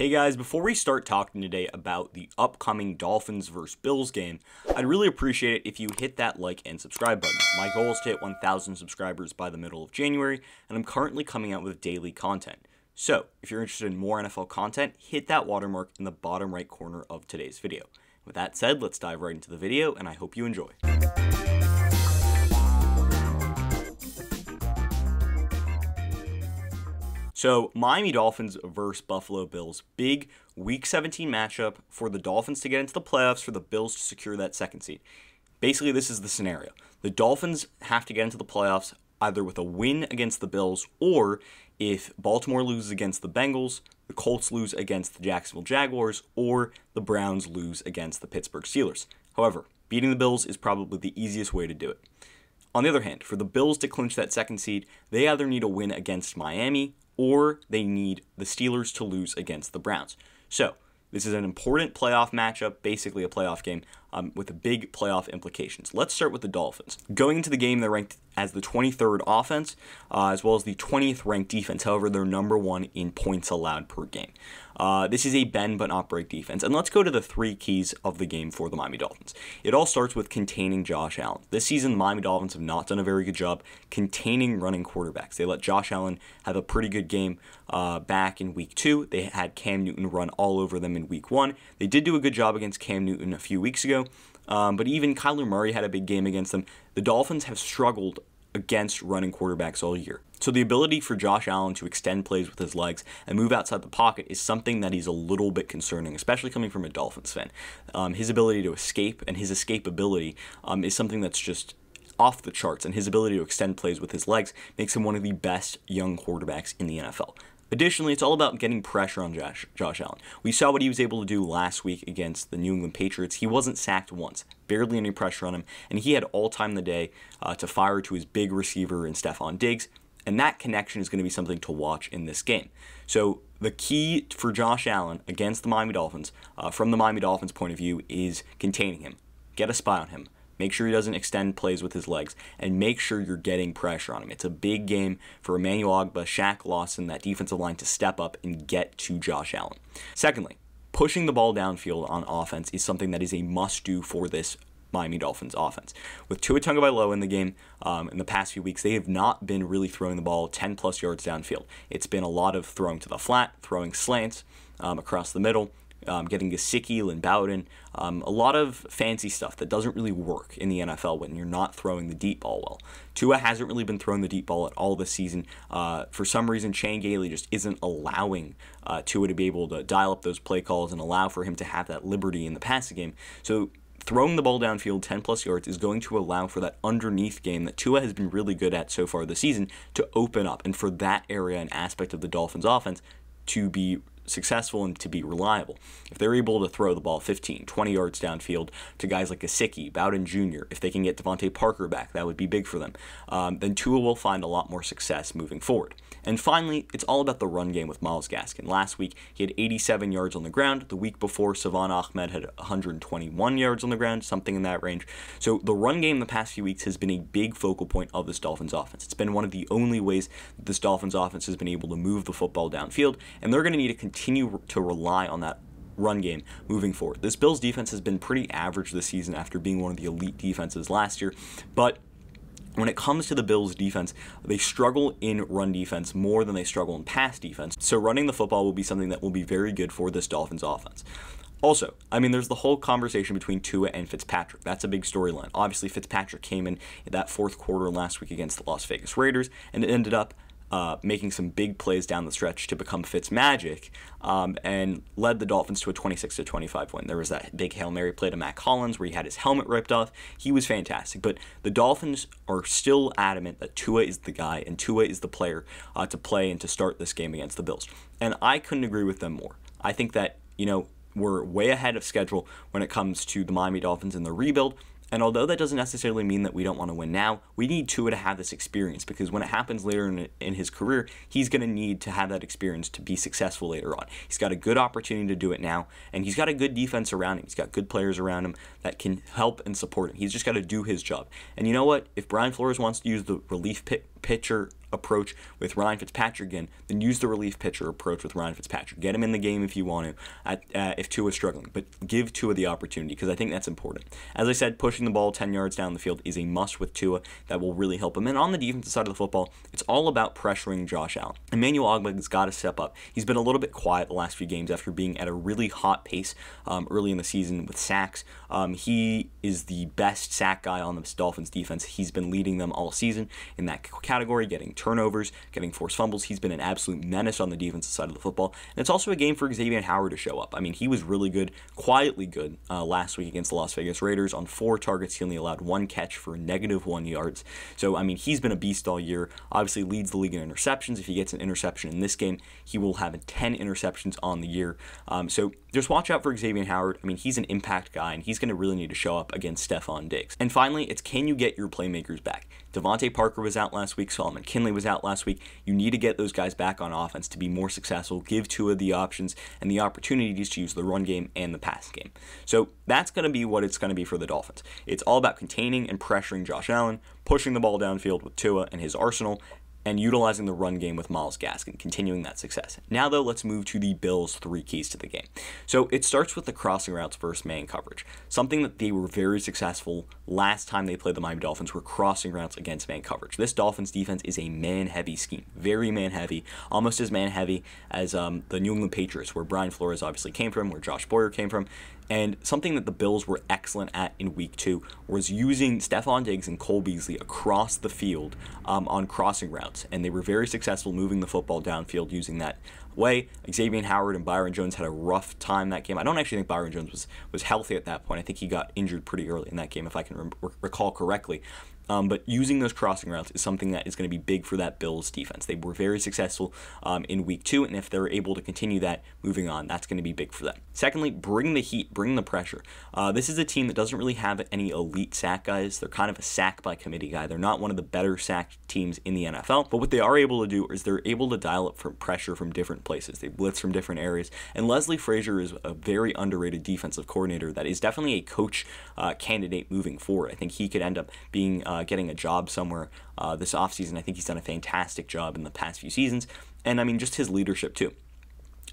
Hey guys, before we start talking today about the upcoming Dolphins vs. Bills game, I'd really appreciate it if you hit that like and subscribe button. My goal is to hit 1,000 subscribers by the middle of January, and I'm currently coming out with daily content. So, if you're interested in more NFL content, hit that watermark in the bottom right corner of today's video. With that said, let's dive right into the video, and I hope you enjoy. So, Miami Dolphins versus Buffalo Bills. Big Week 17 matchup for the Dolphins to get into the playoffs, for the Bills to secure that second seed. Basically, this is the scenario. The Dolphins have to get into the playoffs either with a win against the Bills, or if Baltimore loses against the Bengals, the Colts lose against the Jacksonville Jaguars, or the Browns lose against the Pittsburgh Steelers. However, beating the Bills is probably the easiest way to do it. On the other hand, for the Bills to clinch that second seed, they either need a win against Miami, or they need the Steelers to lose against the Browns. So, this is an important playoff matchup, basically a playoff game, with big playoff implications. Let's start with the Dolphins. Going into the game, they're ranked as the 23rd offense, as well as the 20th ranked defense. However, they're number one in points allowed per game. This is a bend but not break defense. And let's go to the three keys of the game for the Miami Dolphins. It all starts with containing Josh Allen. This season, the Miami Dolphins have not done a very good job containing running quarterbacks. They let Josh Allen have a pretty good game back in Week 2. They had Cam Newton run all over them in Week 1. They did do a good job against Cam Newton a few weeks ago, but even Kyler Murray had a big game against them. The Dolphins have struggled against running quarterbacks all year. So the ability for Josh Allen to extend plays with his legs and move outside the pocket is something that is a little bit concerning, especially coming from a Dolphins fan. His ability to escape and his escapability is something that's just off the charts, and his ability to extend plays with his legs makes him one of the best young quarterbacks in the NFL. Additionally, it's all about getting pressure on Josh Allen. We saw what he was able to do last week against the New England Patriots. He wasn't sacked once, barely any pressure on him, and he had all time in the day to fire to his big receiver in Stefon Diggs, and that connection is going to be something to watch in this game. So the key for Josh Allen against the Miami Dolphins, from the Miami Dolphins' point of view, is containing him. Get a spy on him. Make sure he doesn't extend plays with his legs, and make sure you're getting pressure on him. It's a big game for Emmanuel Ogbah, Shaq Lawson, that defensive line to step up and get to Josh Allen. Secondly, pushing the ball downfield on offense is something that is a must-do for this Miami Dolphins offense. With Tua Tagovailoa in the game in the past few weeks, they have not been really throwing the ball 10-plus yards downfield. It's been a lot of throwing to the flat, throwing slants across the middle, getting Gaskin and Bowden, a lot of fancy stuff that doesn't really work in the NFL when you're not throwing the deep ball well. Tua hasn't really been throwing the deep ball at all this season. For some reason, Chan Gailey just isn't allowing Tua to be able to dial up those play calls and allow for him to have that liberty in the passing game. So throwing the ball downfield 10-plus yards is going to allow for that underneath game that Tua has been really good at so far this season to open up, and for that area and aspect of the Dolphins offense to be successful and to be reliable. If they're able to throw the ball 15, 20 yards downfield to guys like Gaskin, Bowden Jr., if they can get Devontae Parker back, that would be big for them. Then Tua will find a lot more success moving forward. And finally, it's all about the run game with Myles Gaskin. Last week, he had 87 yards on the ground. The week before, Xavien Howard had 121 yards on the ground, something in that range. So the run game in the past few weeks has been a big focal point of this Dolphins offense. It's been one of the only ways that this Dolphins offense has been able to move the football downfield, and they're going to need to continue to rely on that run game moving forward. This Bills defense has been pretty average this season after being one of the elite defenses last year, but when it comes to the Bills defense, they struggle in run defense more than they struggle in pass defense. So running the football will be something that will be very good for this Dolphins offense. Also, there's the whole conversation between Tua and Fitzpatrick. That's a big storyline. Obviously, Fitzpatrick came in that fourth quarter last week against the Las Vegas Raiders, and it ended up making some big plays down the stretch to become Fitzmagic, and led the Dolphins to a 26-25 win. There was that big Hail Mary play to Matt Collins where he had his helmet ripped off. He was fantastic, but the Dolphins are still adamant that Tua is the guy and Tua is the player to play and to start this game against the Bills. And I couldn't agree with them more. I think that, we're way ahead of schedule when it comes to the Miami Dolphins and the rebuild. And although that doesn't necessarily mean that we don't want to win now, we need Tua to have this experience, because when it happens later in his career, he's going to need to have that experience to be successful later on. He's got a good opportunity to do it now, and he's got a good defense around him. He's got good players around him that can help and support him. He's just got to do his job. And you know what? If Brian Flores wants to use the relief pitcher approach with Ryan Fitzpatrick again, then use the relief pitcher approach with Ryan Fitzpatrick. Get him in the game if you want to, if Tua's struggling, but give Tua the opportunity because I think that's important. As I said, pushing the ball 10 yards down the field is a must with Tua. That will really help him. And on the defensive side of the football, it's all about pressuring Josh Allen. Emmanuel Ogbah's got to step up. He's been a little bit quiet the last few games after being at a really hot pace early in the season with sacks. He is the best sack guy on the Dolphins defense. He's been leading them all season in that category, getting turnovers, getting forced fumbles. He's been an absolute menace on the defensive side of the football. And it's also a game for Xavien Howard to show up. I mean, he was really good, quietly good last week against the Las Vegas Raiders. On 4 targets, he only allowed 1 catch for -1 yards. So, I mean, he's been a beast all year. Obviously leads the league in interceptions. If he gets an interception in this game, he will have 10 interceptions on the year. So just watch out for Xavien Howard. I mean, he's an impact guy, and he's going to really need to show up against Stefon Diggs. And finally, it's can you get your playmakers back? Devontae Parker was out last week. Solomon Kinley was out last week. You need to get those guys back on offense to be more successful. Give Tua the options and the opportunities to use the run game and the pass game. So that's going to be what it's going to be for the Dolphins. It's all about containing and pressuring Josh Allen, pushing the ball downfield with Tua and his arsenal, and utilizing the run game with Myles Gaskin, continuing that success. Now, though, let's move to the Bills' 3 keys to the game. So it starts with the crossing routes versus man coverage. Something that they were very successful last time they played the Miami Dolphins were crossing routes against man coverage. This Dolphins defense is a man-heavy scheme, very man-heavy, almost as man-heavy as the New England Patriots, where Brian Flores obviously came from, where Josh Boyer came from. And something that the Bills were excellent at in Week 2 was using Stefon Diggs and Cole Beasley across the field on crossing routes. And they were very successful moving the football downfield using that way. Xavien Howard and Byron Jones had a rough time that game. I don't actually think Byron Jones was healthy at that point. I think he got injured pretty early in that game, if I can recall correctly. But using those crossing routes is something that is going to be big for that Bills defense. They were very successful in Week 2, and if they're able to continue that moving on, that's going to be big for them. Secondly, bring the heat, bring the pressure. This is a team that doesn't really have any elite sack guys. They're kind of a sack by committee guy. They're not one of the better sack teams in the NFL, but what they are able to do is they're able to dial up for pressure from different places. They blitz from different areas, and Leslie Frazier is a very underrated defensive coordinator that is definitely a coach candidate moving forward. I think he could end up being getting a job somewhere this offseason. I think he's done a fantastic job in the past few seasons, and I mean just his leadership too.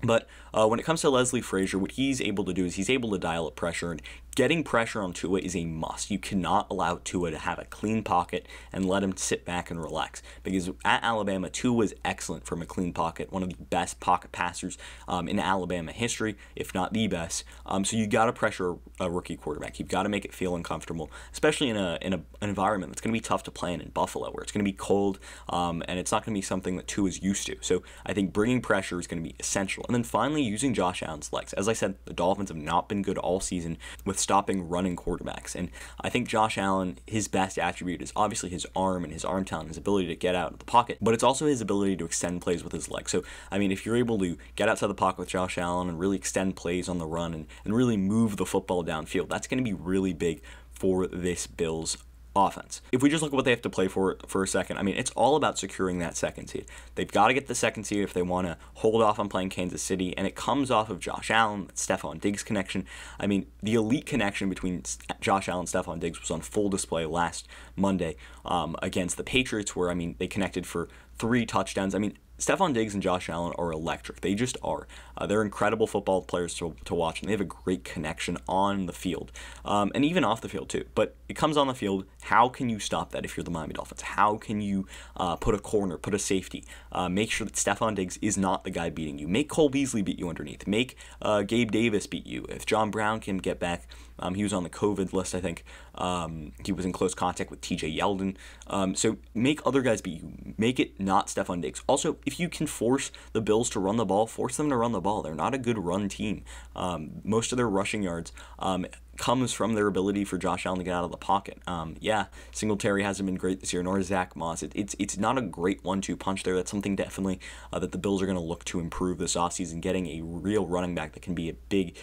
But when it comes to Leslie Frazier, what he's able to do is he's able to dial up pressure, and getting pressure on Tua is a must. You cannot allow Tua to have a clean pocket and let him sit back and relax. Because at Alabama, Tua was excellent from a clean pocket, one of the best pocket passers in Alabama history, if not the best. So you got to pressure a rookie quarterback. You've got to make it feel uncomfortable, especially in an environment that's going to be tough to play in Buffalo, where it's going to be cold and it's not going to be something that Tua is used to. So I think bringing pressure is going to be essential. And then finally, using Josh Allen's legs. As I said, the Dolphins have not been good all season with stopping running quarterbacks. And I think Josh Allen, his best attribute is obviously his arm and his arm talent, his ability to get out of the pocket, but it's also his ability to extend plays with his legs. So, I mean, if you're able to get outside the pocket with Josh Allen and really extend plays on the run and really move the football downfield, that's going to be really big for this Bills offense. If we just look at what they have to play for a second, I mean, it's all about securing that second seed. They've got to get the second seed if they want to hold off on playing Kansas City, and it comes off of Josh Allen, Stefon Diggs connection. I mean, the elite connection between Josh Allen and Stefon Diggs was on full display last Monday against the Patriots, where, I mean, they connected for 3 touchdowns. I mean, Stefon Diggs and Josh Allen are electric. They just are. They're incredible football players to watch, and they have a great connection on the field, and even off the field too. But it comes on the field. How can you stop that if you're the Miami Dolphins? How can you put a corner, put a safety, make sure that Stefon Diggs is not the guy beating you? Make Cole Beasley beat you underneath. Make Gabe Davis beat you. If John Brown can get back, he was on the COVID list, I think. He was in close contact with TJ Yeldon. So make other guys beat you. Make it not Stefon Diggs. Also, if you can force the Bills to run the ball, force them to run the ball. They're not a good run team. Most of their rushing yards comes from their ability for Josh Allen to get out of the pocket. Yeah, Singletary hasn't been great this year, nor Zach Moss. It's not a great 1-2 punch there. That's something definitely that the Bills are going to look to improve this offseason, getting a real running back that can be a big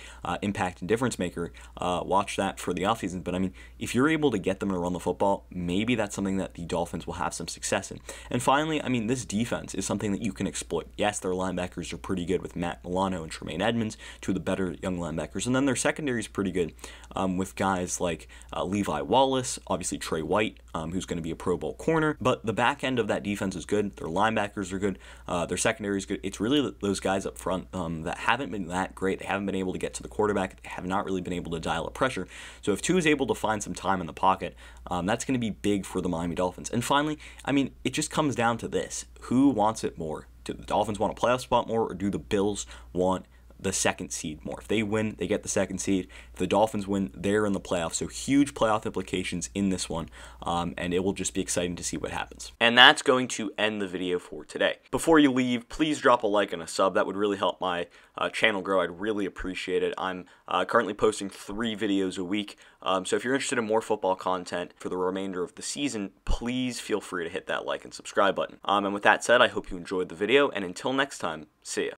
impact and difference maker. Watch that for the offseason. But, I mean, if you're able to get them to run the football, maybe that's something that the Dolphins will have some success in. And finally, I mean, this defense is something that you can exploit. Yes, their linebackers are pretty good with Matt Milano and Tremaine Edmonds, two of the better young linebackers. And then their secondary is pretty good with guys like Levi Wallace, obviously Trey White, who's going to be a Pro Bowl corner. But the back end of that defense is good. Their linebackers are good. Their secondary is good. It's really those guys up front that haven't been that great. They haven't been able to get to the quarterback. They have not really been able to dial up pressure. So if Tua is able to find some time in the pocket, that's going to be big for the Miami Dolphins. And finally, I mean, it just comes down to this. Who wants it more? Do the Dolphins want a playoff spot more, or do the Bills want the second seed more? If they win, they get the second seed. If the Dolphins win, they're in the playoffs. So huge playoff implications in this one, and it will just be exciting to see what happens. And that's going to end the video for today. Before you leave, please drop a like and a sub. That would really help my channel grow. I'd really appreciate it. I'm currently posting 3 videos a week, so if you're interested in more football content for the remainder of the season, please feel free to hit that like and subscribe button. And with that said, I hope you enjoyed the video, and until next time, see ya.